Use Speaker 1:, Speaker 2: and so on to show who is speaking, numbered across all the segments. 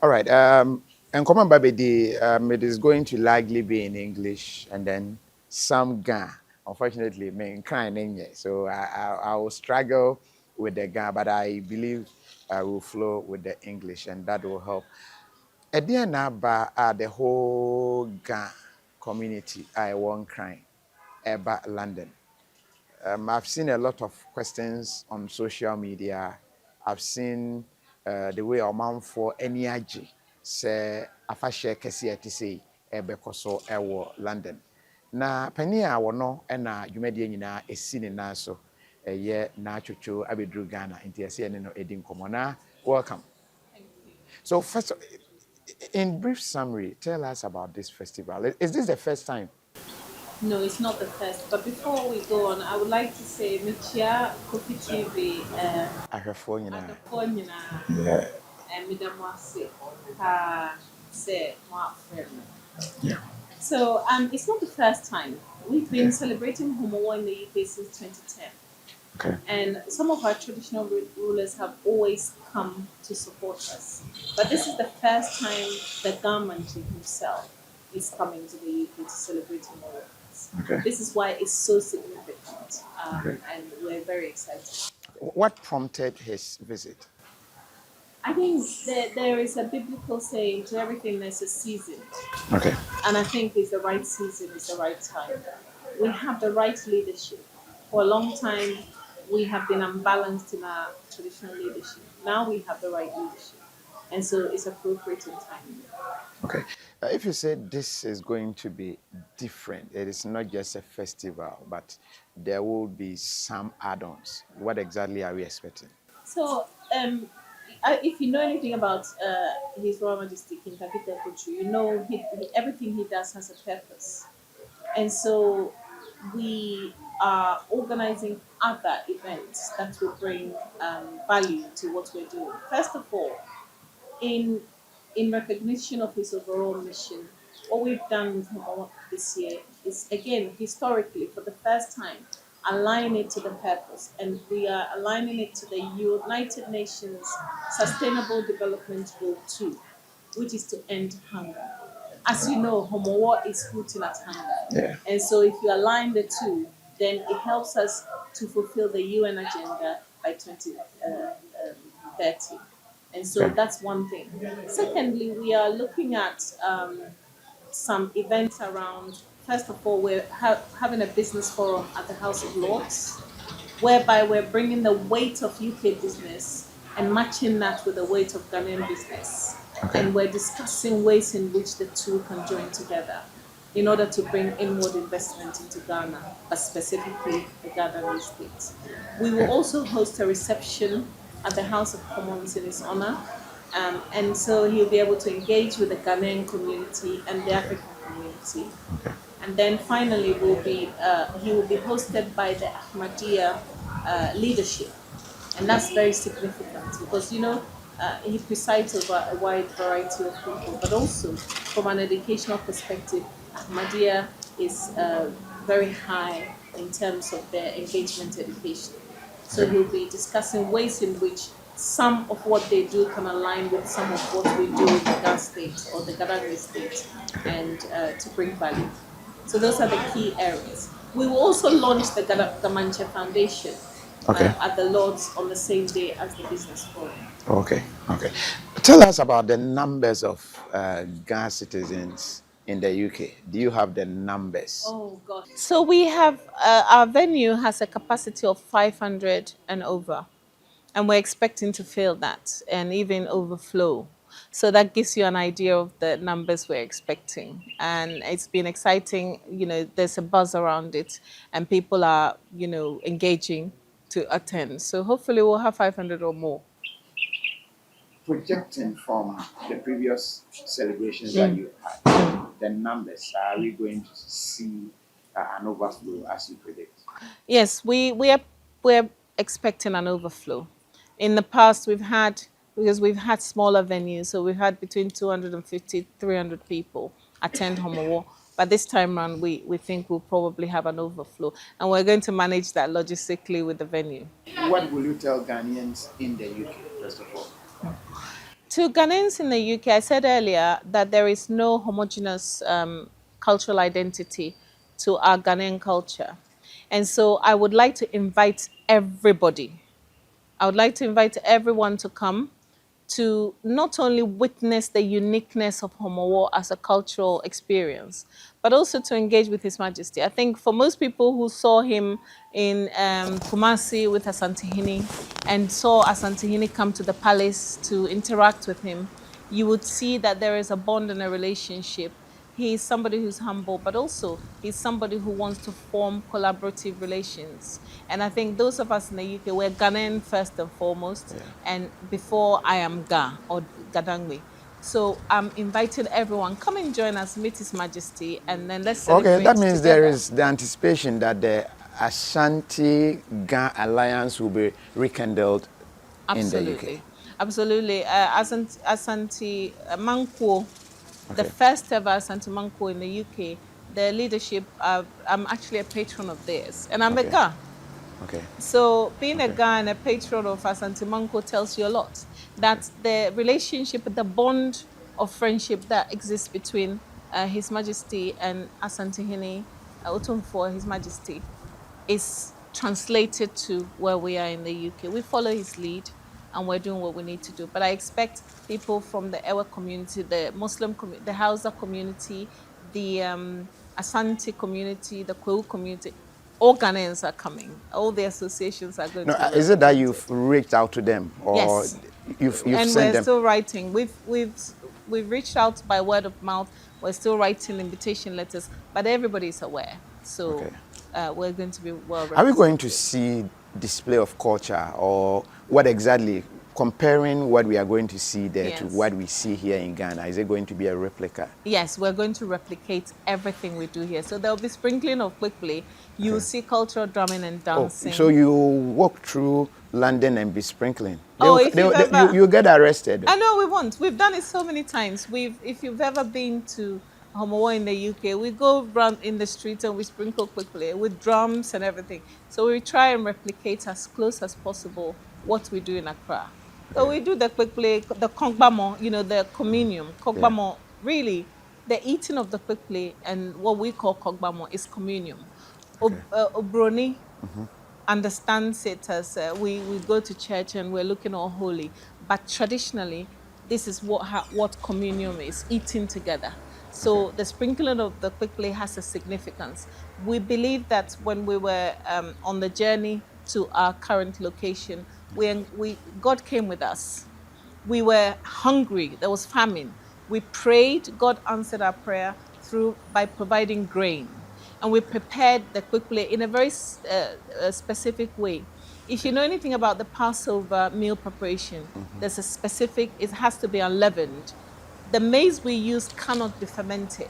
Speaker 1: All right. And Common Babidi, it is going to likely be in English and then some Ga. Unfortunately, me crying in so I will struggle with the Ga, but I believe I will flow with the English, and that will help. Ediana Naba are the whole Ga community. I won't cry about London. I've seen a lot of questions on social media. I've seen the way Oman for any age say afashe kesi eti say ebeko so ewo London. Na pani a wono na dwumade nyina esi ne nan so eye Naa Tsotsoo abedru Ghana nti ese ne no edi nkomo na welcome. So first, in brief summary, tell us about this festival. Is this the first time?
Speaker 2: No, it's not the first. But before we go on, I would like to say, Michia KOFI TV,
Speaker 1: Ahwefo nyina.
Speaker 2: Agafonyina, and Midamwase, say, friend.
Speaker 1: Yeah.
Speaker 2: So, it's not the first time. We've been celebrating Homowo in the UK since 2010.
Speaker 1: Okay.
Speaker 2: And some of our traditional rulers have always come to support us. But this is the first time the government himself is coming to the UK to celebrate Homowo.
Speaker 1: Okay.
Speaker 2: This is why it's so significant,
Speaker 1: Okay.
Speaker 2: and we're very excited.
Speaker 1: What prompted his visit?
Speaker 2: I think there is a biblical saying, to everything there's a season.
Speaker 1: Okay.
Speaker 2: And I think it's the right season, it's the right time. We have the right leadership. For a long time, we have been unbalanced in our traditional leadership. Now we have the right leadership. And so it's appropriate in time.
Speaker 1: Okay. If you say this is going to be different, it is not just a festival, but there will be some add-ons. What exactly are we expecting?
Speaker 2: So, if you know anything about His Royal Majesty King Kakita Kochu, you know everything he does has a purpose. And so we are organizing other events that will bring value to what we're doing. First of all, in in recognition of his overall mission, what we've done with Homowo this year is again historically for the first time align it to the purpose, and we are aligning it to the United Nations Sustainable Development Goal 2, which is to end hunger. As you know, Homowo is rooting at hunger.
Speaker 1: Yeah.
Speaker 2: And so if you align the two, then it helps us to fulfill the UN agenda by 2030. And so
Speaker 1: Okay.
Speaker 2: that's one thing. Secondly, we are looking at some events around, first of all, we're having a business forum at the House of Lords, whereby we're bringing the weight of UK business and matching that with the weight of Ghanaian business.
Speaker 1: Okay.
Speaker 2: And we're discussing ways in which the two can join together in order to bring inward investment into Ghana, but specifically the Ghanaian state. We will also host a reception at the House of Commons in his honor. And so he'll be able to engage with the Ghanaian community and the African community.
Speaker 1: Okay.
Speaker 2: And then finally, he will be hosted by the Ahmadiyya leadership. And that's very significant because, he presides over a wide variety of people, but also from an educational perspective, Ahmadiyya is very high in terms of their engagement education. So he'll be discussing ways in which some of what they do can align with some of what we do in the Ghana state or the Ghana state, and to bring value. So those are the key areas. We will also launch the Gamanche Foundation
Speaker 1: Okay.
Speaker 2: at the Lords on the same day as the business forum.
Speaker 1: Okay. Okay. Tell us about the numbers of Ghana citizens in the UK. Do you have the numbers?
Speaker 2: Oh God! So we have our venue has a capacity of 500 and over, and we're expecting to fill that and even overflow. So that gives you an idea of the numbers we're expecting, and it's been exciting. There's a buzz around it, and people are engaging to attend. So hopefully we'll have 500 or more.
Speaker 1: Projecting from the previous celebrations that you had, the numbers, are we going to see an overflow as you predict?
Speaker 2: Yes, we're expecting an overflow. In the past, we've had smaller venues, so we've had between 250, 300 people attend Homowo. But this time around, we think we'll probably have an overflow, and we're going to manage that logistically with the venue.
Speaker 1: What will you tell Ghanaians in the UK, first of all?
Speaker 2: To Ghanaians in the UK, I said earlier that there is no homogeneous cultural identity to our Ghanaian culture. And so I would like to invite everybody. I would like to invite everyone to come to not only witness the uniqueness of Homowo as a cultural experience, but also to engage with His Majesty. I think for most people who saw him in Kumasi with Asantehene and saw Asantehene come to the palace to interact with him, you would see that there is a bond and a relationship. He is somebody who's humble, but also he's somebody who wants to form collaborative relations. And I think those of us in the UK, we're Ghanaian first and foremost, and before I am Ga or Gadangwe. So I'm inviting everyone, come and join us, meet His Majesty, and then let's celebrate
Speaker 1: Okay, that means
Speaker 2: together.
Speaker 1: there is the anticipation that the Ashanti-Ga alliance will be rekindled in the UK.
Speaker 2: Absolutely. Asante Manko, the first ever Asante Manko in the UK, the leadership, I'm actually a patron of theirs, and I'm a Ga.
Speaker 1: Okay.
Speaker 2: So being a Ga and a patron of Asante Manko tells you a lot. That the relationship, the bond of friendship that exists between His Majesty and Asantehene Otumfuo, His Majesty, is translated to where we are in the UK. We follow his lead and we're doing what we need to do. But I expect people from the Ewa community, the Muslim community, the Hausa community, the Asante community, the Kwewu community, all Ghanaians are coming. All the associations are going to be represented.
Speaker 1: Is it that you've reached out to them, or
Speaker 2: yes,
Speaker 1: you've
Speaker 2: and
Speaker 1: sent
Speaker 2: we're
Speaker 1: them?
Speaker 2: still writing. We've reached out by word of mouth. We're still writing invitation letters, but everybody's aware. So we're going to be well represented.
Speaker 1: Are we going to see display of culture, or what exactly? Comparing what we are going to see there to what we see here in Ghana, is it going to be a replica?
Speaker 2: Yes, we're going to replicate everything we do here. So there'll be sprinkling of quick play. You'll see cultural drumming and dancing.
Speaker 1: Oh, so you walk through London and be sprinkling?
Speaker 2: You
Speaker 1: get arrested.
Speaker 2: I know we won't. We've done it so many times. If you've ever been to Homowo in the UK, we go around in the streets and we sprinkle quick play with drums and everything. So we try and replicate as close as possible what we do in Accra. So we do the quick play, the kongbamo, the communion. Kongbamo, really, the eating of the quick play and what we call kongbamo is communion. Obroni understands it as we go to church and we're looking all holy. But traditionally, this is what communion is, eating together. So the sprinkling of the quick play has a significance. We believe that when we were on the journey to our current location, God came with us. We were hungry. There was famine. We prayed. God answered our prayer by providing grain. And we prepared the quick play in a very specific way. If you know anything about the Passover meal preparation, there's a specific, it has to be unleavened. The maize we use cannot be fermented.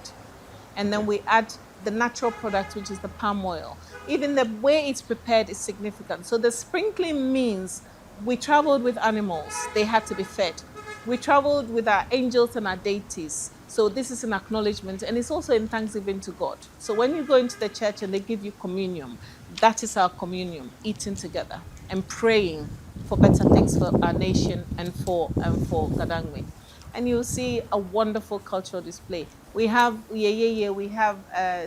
Speaker 2: And then we add the natural product, which is the palm oil. Even the way it's prepared is significant. So the sprinkling means we traveled with animals. They had to be fed. We traveled with our angels and our deities. So this is an acknowledgement, and it's also in thanksgiving to God. So when you go into the church and they give you communion, that is our communion, eating together and praying for better things for our nation and for Gadangwe. And you'll see a wonderful cultural display. We have we have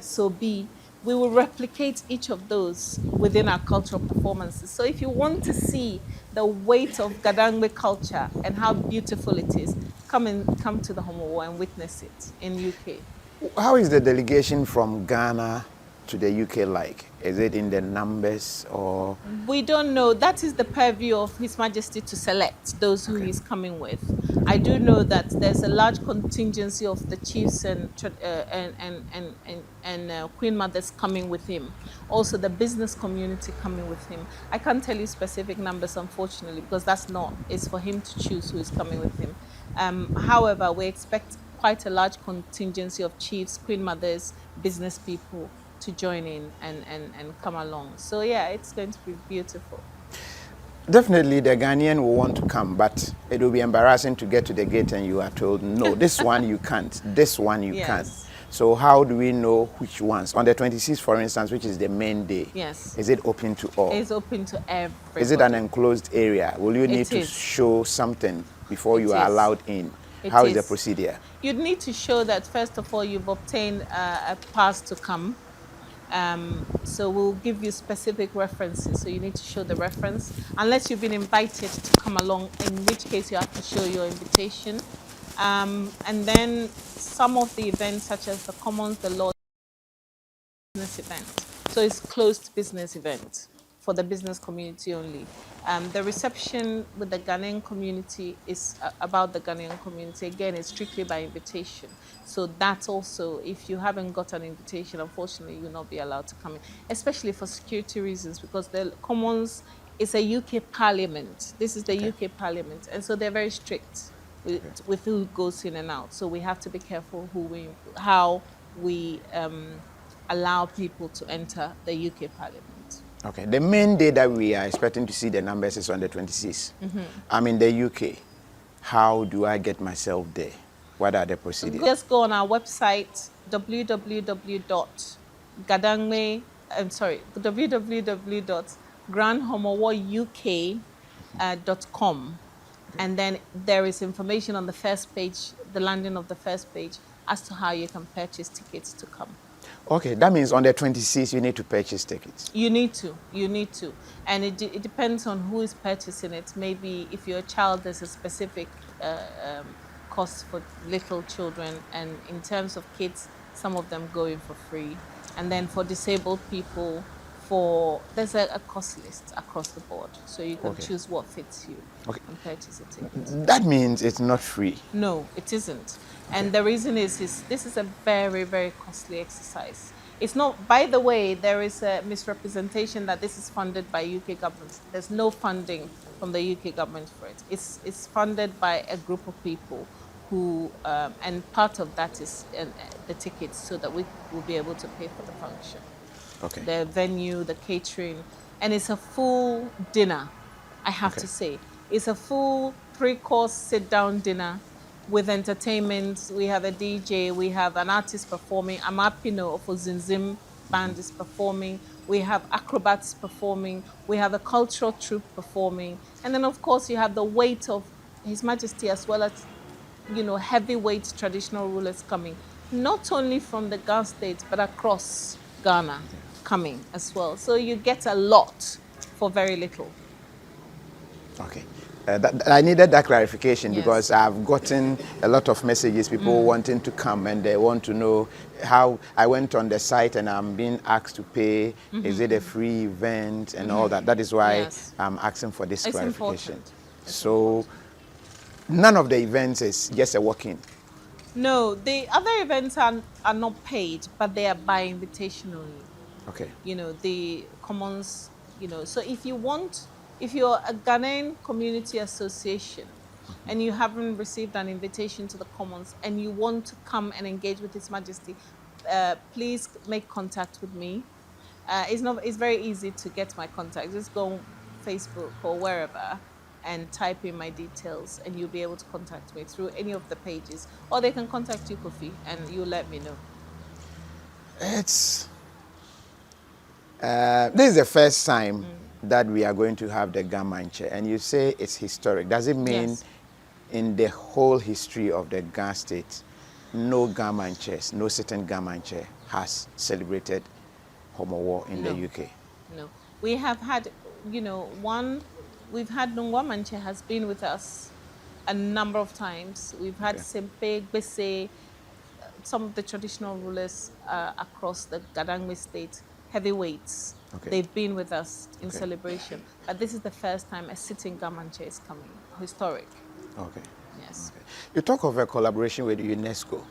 Speaker 2: Sobi. We will replicate each of those within our cultural performances. So if you want to see the weight of Gadangwe culture and how beautiful it is, come to the Homowo and witness it in UK.
Speaker 1: How is the delegation from Ghana to the UK like? Is it in the numbers, or?
Speaker 2: We don't know. That is the purview of His Majesty to select those who he's coming with. I do know that there's a large contingency of the chiefs and queen mothers coming with him. Also, the business community coming with him. I can't tell you specific numbers, unfortunately, because it's for him to choose who is coming with him. However, we expect quite a large contingency of chiefs, queen mothers, business people to join in and come along. So yeah, it's going to be beautiful.
Speaker 1: Definitely the Ghanaian will want to come, but it will be embarrassing to get to the gate and you are told, no, this one you can't, this one you can't. So how do we know which ones? On the 26th, for instance, which is the main day, is it open to all?
Speaker 2: It's open to everybody.
Speaker 1: Is it an enclosed area? Will you need to show something before you are allowed in. How is the procedure?
Speaker 2: You'd need to show that, first of all, you've obtained a pass to come. So we'll give you specific references. So you need to show the reference, unless you've been invited to come along, in which case you have to show your invitation. And then some of the events, such as the Commons, the Law business event. So it's closed business event for the business community only. The reception with the Ghanaian community is about the Ghanaian community. Again, it's strictly by invitation. So that also, if you haven't got an invitation, unfortunately, you'll not be allowed to come in, especially for security reasons, because the Commons is a UK parliament. This is the UK parliament. And so they're very strict with who goes in and out. So we have to be careful how we allow people to enter the UK parliament.
Speaker 1: Okay, the main day that we are expecting to see the numbers is on the 26th. I'm in the UK. How do I get myself there? What are the procedures?
Speaker 2: Just go on our website, www.grandhomowouk.com. And then there is information on the first page, the landing of the first page, as to how you can purchase tickets to come.
Speaker 1: Okay, that means on the 26th you need to purchase tickets.
Speaker 2: You need to. And it depends on who is purchasing it. Maybe if you're a child, there's a specific cost for little children. And in terms of kids, some of them go in for free. And then for disabled people, there's a cost list across the board. So you can choose what fits you and purchase a ticket.
Speaker 1: That means it's not free.
Speaker 2: No, it isn't. And the reason is this is a very, very costly exercise. It's not, by the way, there is a misrepresentation that this is funded by UK government. There's no funding from the UK government for it. It's funded by a group of people who, and part of that is the tickets, so that we will be able to pay for the function.
Speaker 1: Okay.
Speaker 2: The venue, the catering, and it's a full dinner, I have to say. It's a full 3-course sit-down dinner with entertainment. We have a DJ, we have an artist performing. Amapino of Zinzim band is performing. We have acrobats performing. We have a cultural troupe performing. And then, of course, you have the weight of His Majesty, as well as, heavyweight traditional rulers coming, not only from the Gulf states, but across Ghana coming as well. So you get a lot for very little.
Speaker 1: Okay. I needed that clarification because I've gotten a lot of messages, people wanting to come, and they want to know how. I went on the site and I'm being asked to pay. Is it a free event and all that? That is why I'm asking for this clarification. So none of the events is just a walk-in?
Speaker 2: No, the other events are not paid, but they are by invitation only.
Speaker 1: Okay.
Speaker 2: The Commons, so if you're a Ghanaian community association and you haven't received an invitation to the Commons and you want to come and engage with His Majesty, please make contact with me. It's very easy to get my contact. Just go on Facebook or wherever and type in my details, and you'll be able to contact me through any of the pages, or they can contact you, Kofi, and you let me know.
Speaker 1: This is the first time that we are going to have the Gaman chair, and you say it's historic. Does it mean in the whole history of the Ghana state, no Gaman chairs, no certain Gaman chair has celebrated Homowo in the UK? No.
Speaker 2: We have had, we've had Nungwamanche has been with us a number of times. We've had Sempe, Gbese, some of the traditional rulers across the Gadangme state, heavyweights. They've been with us in celebration. But this is the first time a sitting Gamanche is coming, historic.
Speaker 1: Okay.
Speaker 2: Yes.
Speaker 1: Okay. You talk of a collaboration with UNESCO.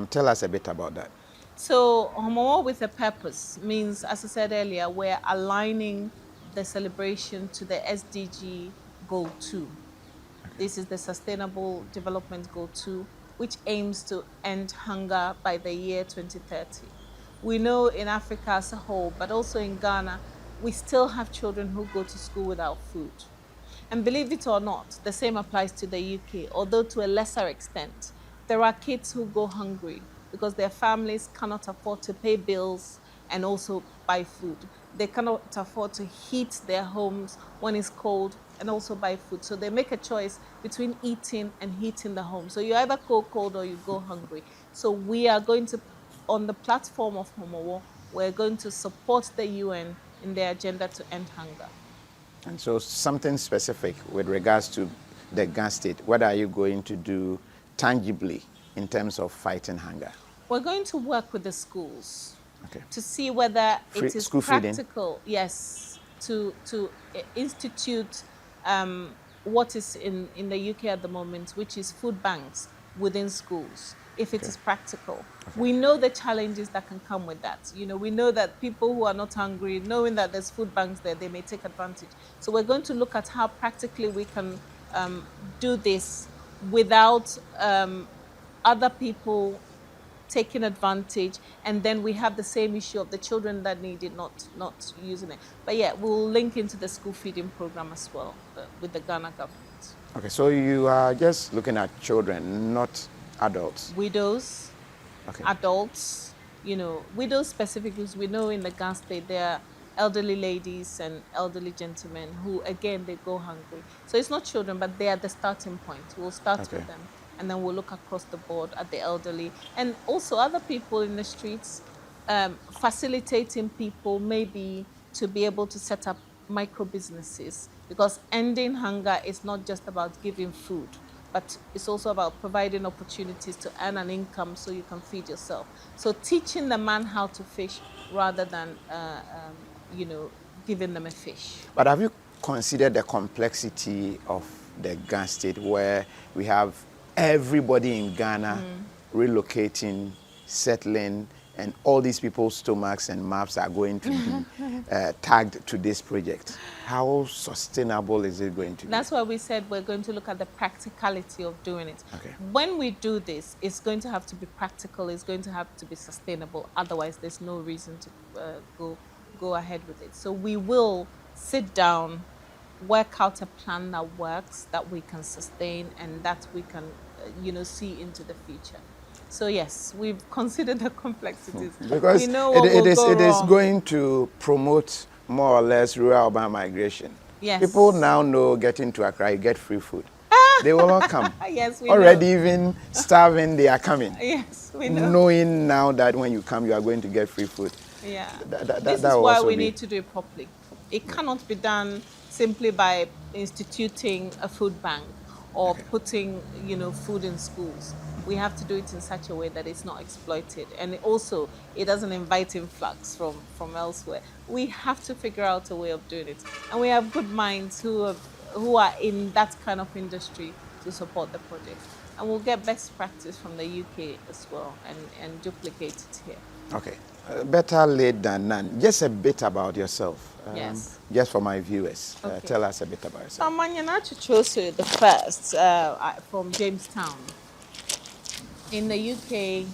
Speaker 1: Tell us a bit about that.
Speaker 2: So Homowo with a purpose means, as I said earlier, we're aligning the celebration to the SDG Goal 2. This is the Sustainable Development Goal 2, which aims to end hunger by the year 2030. We know in Africa as a whole, but also in Ghana, we still have children who go to school without food. And believe it or not, the same applies to the UK, although to a lesser extent. There are kids who go hungry because their families cannot afford to pay bills and also buy food. They cannot afford to heat their homes when it's cold and also buy food. So they make a choice between eating and heating the home. So you either go cold or you go hungry. So we are going to, on the platform of Homowo, we're going to support the UN in their agenda to end hunger.
Speaker 1: And so something specific with regards to the Ghana state, what are you going to do tangibly in terms of fighting hunger?
Speaker 2: We're going to work with the schools
Speaker 1: Okay.
Speaker 2: to see whether it is
Speaker 1: School feeding?
Speaker 2: practical, yes, to institute what is in the UK at the moment, which is food banks within schools, if it is practical. We know the challenges that can come with that. You know, we know that people who are not hungry, knowing that there's food banks there, they may take advantage. So we're going to look at how practically we can do this without other people taking advantage, and then we have the same issue of the children that need it not using it. But yeah, we'll link into the school feeding program as well with the Ghana government.
Speaker 1: Okay, so you are just looking at children, not adults.
Speaker 2: Widows,
Speaker 1: Okay.
Speaker 2: adults, you know, widows specifically, we know in the Ghana state there are elderly ladies and elderly gentlemen who, again, they go hungry. So it's not children, but they are the starting point. We'll start with them, and then we'll look across the board at the elderly and also other people in the streets, facilitating people maybe to be able to set up micro businesses, because ending hunger is not just about giving food, but it's also about providing opportunities to earn an income so you can feed yourself. So teaching the man how to fish rather than, you know, giving them a fish.
Speaker 1: But have you considered the complexity of the Ghana state, where we have everybody in Ghana relocating, settling, and all these people's stomachs and maps are going to be tagged to this project? How sustainable is it going to be?
Speaker 2: That's why we said we're going to look at the practicality of doing it.
Speaker 1: Okay.
Speaker 2: When we do this, it's going to have to be practical, it's going to have to be sustainable. Otherwise, there's no reason to go ahead with it. So we will sit down, work out a plan that works, that we can sustain, and that we can, you know, see into the future. So yes, we've considered the complexities.
Speaker 1: Because
Speaker 2: we know what
Speaker 1: it
Speaker 2: will go
Speaker 1: is
Speaker 2: wrong.
Speaker 1: going to promote more or less rural urban migration.
Speaker 2: Yes.
Speaker 1: People now know getting to Accra, you get free food. They will all come.
Speaker 2: Yes, we
Speaker 1: Already
Speaker 2: know.
Speaker 1: even starving, they are coming.
Speaker 2: Yes, we know.
Speaker 1: Knowing now that when you come, you are going to get free food.
Speaker 2: Yeah.
Speaker 1: That
Speaker 2: This is
Speaker 1: will
Speaker 2: why
Speaker 1: also
Speaker 2: we
Speaker 1: be-
Speaker 2: need to do it properly. It cannot be done simply by instituting a food bank or putting, you know, food in schools. We have to do it in such a way that it's not exploited, and it doesn't invite influx from elsewhere. We have to figure out a way of doing it, and we have good minds who are in that kind of industry to support the project, and we'll get best practice from the UK as well and duplicate it here.
Speaker 1: Okay. Better late than none. Just a bit about yourself.
Speaker 2: Yes.
Speaker 1: Just for my viewers.
Speaker 2: Okay.
Speaker 1: Tell us a bit about yourself.
Speaker 2: I'm Naa Tsotsoo the first from Jamestown. In the UK,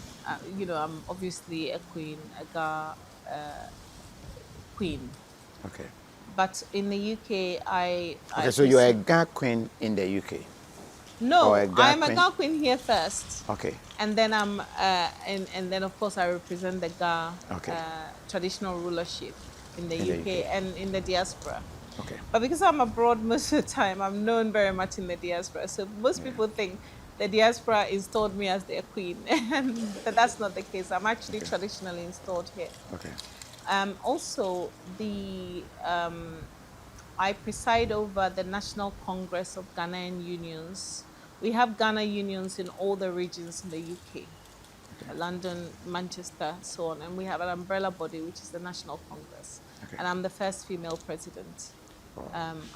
Speaker 2: you know, I'm obviously a queen, a Ga queen.
Speaker 1: Okay.
Speaker 2: But in the UK,
Speaker 1: Okay, so you're a Ga queen in the UK.
Speaker 2: No,
Speaker 1: or a Ga
Speaker 2: I'm a
Speaker 1: queen?
Speaker 2: Ga queen here first.
Speaker 1: Okay.
Speaker 2: And then and then of course I represent the Ga
Speaker 1: Okay.
Speaker 2: traditional rulership in the
Speaker 1: In the
Speaker 2: UK
Speaker 1: UK.
Speaker 2: and in the diaspora.
Speaker 1: Okay.
Speaker 2: But because I'm abroad most of the time, I'm known very much in the diaspora. So most people think the diaspora installed me as their queen, but that's not the case. I'm actually traditionally installed here.
Speaker 1: Okay.
Speaker 2: Also, I preside over the National Congress of Ghanaian Unions. We have Ghana unions in all the regions in the UK, London, Manchester, so on. And we have an umbrella body, which is the National Congress.
Speaker 1: Okay.
Speaker 2: And I'm the first female president.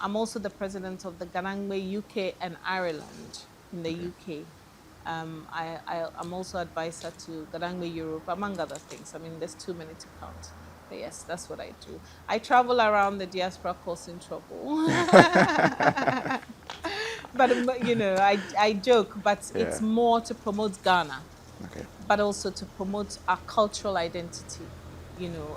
Speaker 2: I'm also the president of the Ganangwe UK and Ireland in the UK. I'm also advisor to Ganangwe Europe, among other things. I mean, there's too many to count. But yes, that's what I do. I travel around the diaspora causing trouble. But, you know, I joke, but it's more to promote Ghana, but also to promote our cultural identity. You know,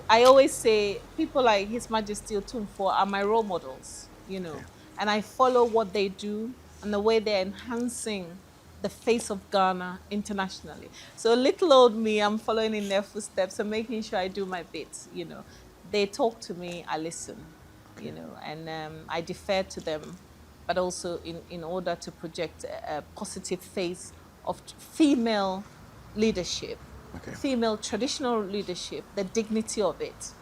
Speaker 2: I always say people like His Majesty Otumfuo are my role models, you know, and I follow what they do and the way they're enhancing the face of Ghana internationally. So little old me, I'm following in their footsteps and making sure I do my bit. You know, they talk to me, I listen. You know, and I defer to them, but also in order to project a positive face of female leadership, female traditional leadership, the dignity of it.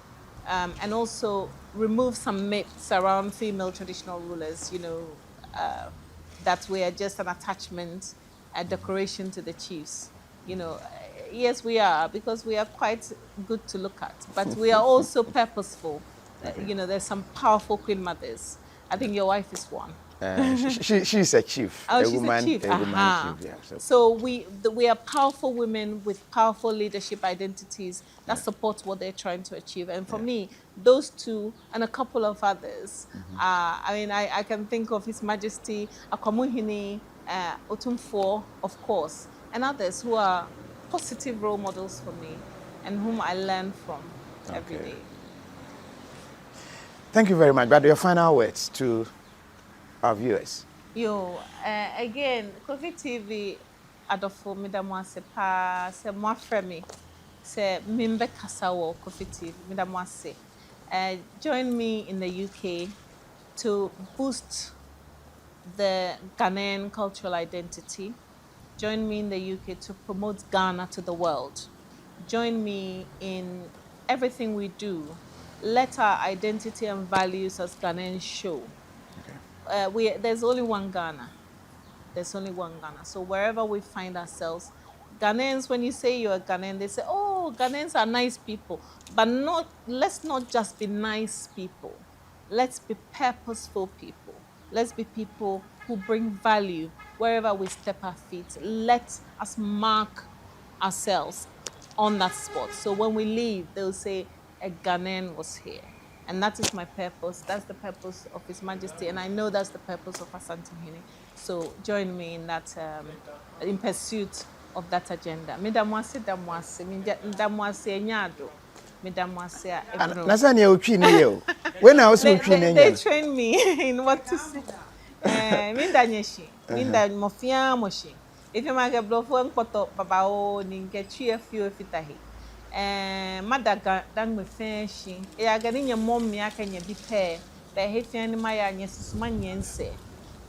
Speaker 2: And also remove some myths around female traditional rulers, you know, that we are just an attachment, a decoration to the chiefs. You know, yes, we are, because we are quite good to look at, but we are also purposeful. You know, there's some powerful queen mothers. I think your wife is one.
Speaker 1: She's a chief.
Speaker 2: Oh,
Speaker 1: a
Speaker 2: she's
Speaker 1: woman,
Speaker 2: a chief.
Speaker 1: a woman chief. Yeah.
Speaker 2: So we are powerful women with powerful leadership identities that support what they're trying to achieve. And for me, those two and a couple of others, I mean, I can think of His Majesty Akwamuhini, Otumfuo, of course, and others who are positive role models for me and whom I learn from every day.
Speaker 1: Thank you very much. But your final words to our viewers.
Speaker 2: Again, KOFI TV adofo midamwase pa se mwafremi se mimbe kasawo KOFI TV midamwase. Join me in the UK to boost the Ghanaian cultural identity. Join me in the UK to promote Ghana to the world. Join me in everything we do. Let our identity and values as Ghanaians show. There's only one Ghana. There's only one Ghana. So wherever we find ourselves, Ghanaians, when you say you're a Ghanaian, they say, oh, Ghanaians are nice people. But let's not just be nice people. Let's be purposeful people. Let's be people who bring value wherever we step our feet. Let us mark ourselves on that spot. So when we leave, they'll say, a Ghanaian was here. And that is my purpose. That's the purpose of His Majesty. And I know that's the purpose of Asantehene. So join me in that, in pursuit of that agenda. Midamwase damwase, midamwase enyado, midamwase ebro.
Speaker 1: Nasani uchini when I was
Speaker 2: They train me in what to say. Mindanyeshi, mindanmofia moshi. If you make a blofo enkoto babao ningechi efio efitahi. Madaga dan me fanshi. E agani nye mom mi aka nye bi pair. Be hefian ni maya nye susuma nyense.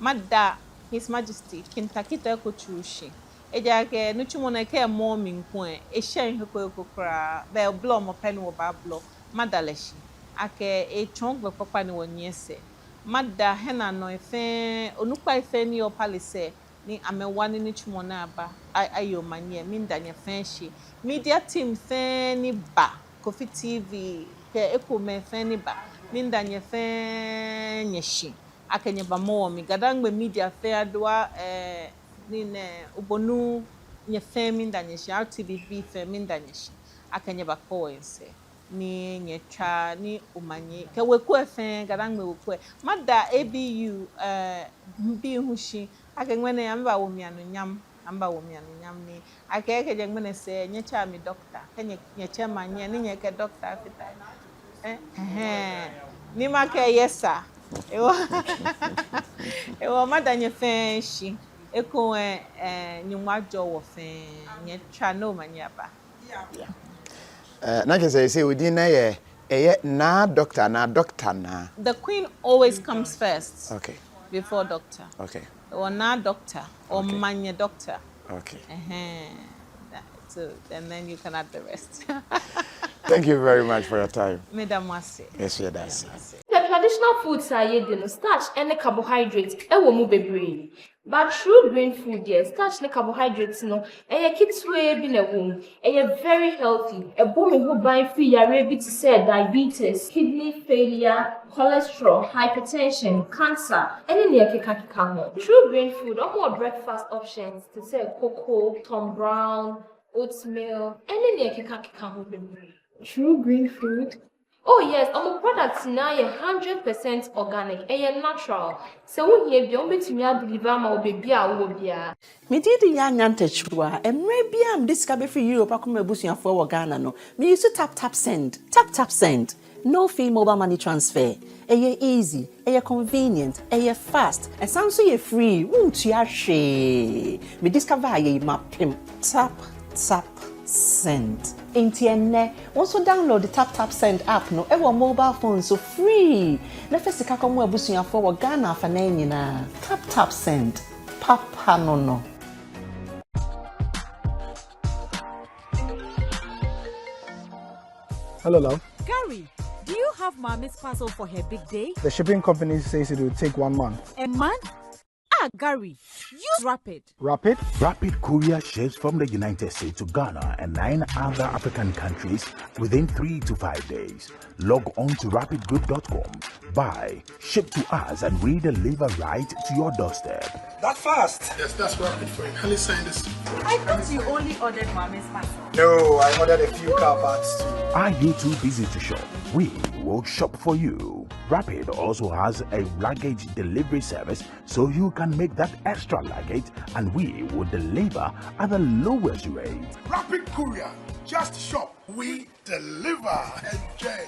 Speaker 2: Mada His Majesty kintakita kochushi. Ejake nuchumo na ke mom nko e. E shen heko kokra. Be blow mo pen wo ba blow. Madaleshi. Ake e chong be papa ni wonyese. Mada hena no efe onukpa efe ni opalise. Ni amewani ni chumona aba ayo manye mindanye fenshi media team feni ba KOFI TV ke ekome feni ba mindanye fenyeshi akenye ba mo mi gadangbe media fe adwa ni ne ubonu nye fe mindanye shi RTVB fe mindanye shi akenye ba koense ni nyecha ni umanye ke weku efe gadangbe weku mada ABU bi hushi ake ngwene amba wo mianu nyam ni ake jengmene se nyecha mi doctor kenye nyecha manye ni nyeke doctor afita ni make yesa ewo madanye fenshi eko nyumwajo wo fen nyecha no manyaba
Speaker 1: na ke say we din na ye na doctor na
Speaker 2: the queen always comes first.
Speaker 1: Okay.
Speaker 2: Before doctor.
Speaker 1: Okay.
Speaker 2: Or now doctor or manya doctor.
Speaker 1: Okay.
Speaker 2: So and then you can add the rest.
Speaker 3: Thank you very much for your time.
Speaker 2: Madam Wase.
Speaker 1: Yes, yeah, that's
Speaker 3: The traditional foods are no starch and carbohydrates. Mu bebre. But true grain food, yes, starch and carbohydrates no. And kids way be na womb. And very healthy. A boom who buy free to say diabetes, kidney failure, cholesterol, hypertension, cancer, and near kekakikamo. True grain food or more breakfast options to say cocoa, Tom Brown, oatmeal, and near kekakikamo bebre. True green food. Oh yes, our products now are 100% organic and natural. So we here be only to me deliver my baby a
Speaker 4: Me did the young antechua, and maybe I'm discovered for Europe. I come a bush for Ghana. No, me used to tap send. No fee mobile money transfer. easy, convenient, fast, and sounds so free. Won't you share? Me discover ye mapim. Tap, send. Intienne, also download the Tap Send app no ever mobile phone so free. Na first ka komo abusuya for Ghana fa na nyina. Tap Send. Papa no.
Speaker 5: Hello, love.
Speaker 6: Gary, do you have Mommy's parcel for her big day?
Speaker 5: The shipping company says it will take 1 month.
Speaker 6: A month? Gary, use Rapid.
Speaker 5: Rapid?
Speaker 7: Rapid courier ships from the United States to Ghana and 9 other African countries within 3 to 5 days. Log on to rapidgroup.com, buy, ship to us, and we deliver right to your doorstep.
Speaker 5: That fast?
Speaker 8: Yes, that's Rapid for you. Can you sign this?
Speaker 6: I thought you only ordered Mommy's parcel.
Speaker 5: No, I ordered a few car parts too.
Speaker 7: Are you too busy to shop? We will shop for you. Rapid also has a luggage delivery service, so you can make that extra luggage and we will deliver at the lowest rate.
Speaker 8: Rapid Courier. Just shop. We deliver. Enjoy.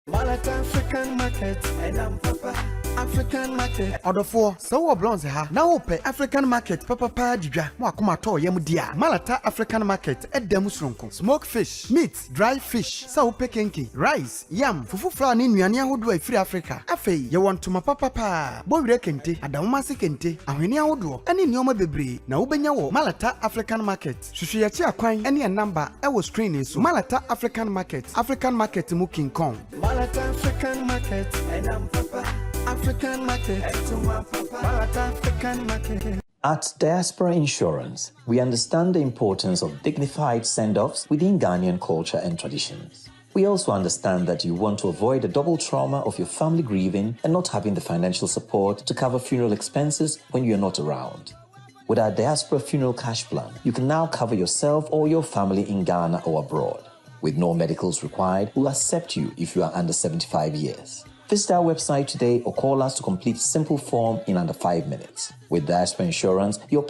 Speaker 9: Malata African market, and I'm Papa African market. Order for so bronze ha. Now pay African market, Papa Didra. Mwakuma to yemu dia. Malata African market, edemu sronko. Smoked fish, meat, dry fish, so kenki, rice, yam, fufu flour ni nnuane ahodo e free Africa. Afei, ye want to ma papa. Bo wire kente, adamma se kente, ahweni ahodo. Ene nneoma bebre, na wobenya wo Malata African market. Hwehwe ye chi akwan, ene number e wo screen so. Malata African market mu King Kong. Malata African market, and I'm Papa African market, Malata African market.
Speaker 10: At Diaspora Insurance, we understand the importance of dignified send-offs within Ghanaian culture and traditions. We also understand that you want to avoid the double trauma of your family grieving and not having the financial support to cover funeral expenses when you're not around. With our Diaspora Funeral Cash Plan, you can now cover yourself or your family in Ghana or abroad. With no medicals required, we'll accept you if you are under 75 years. Visit our website today or call us to complete a simple form in under 5 minutes. With Diaspora Insurance, your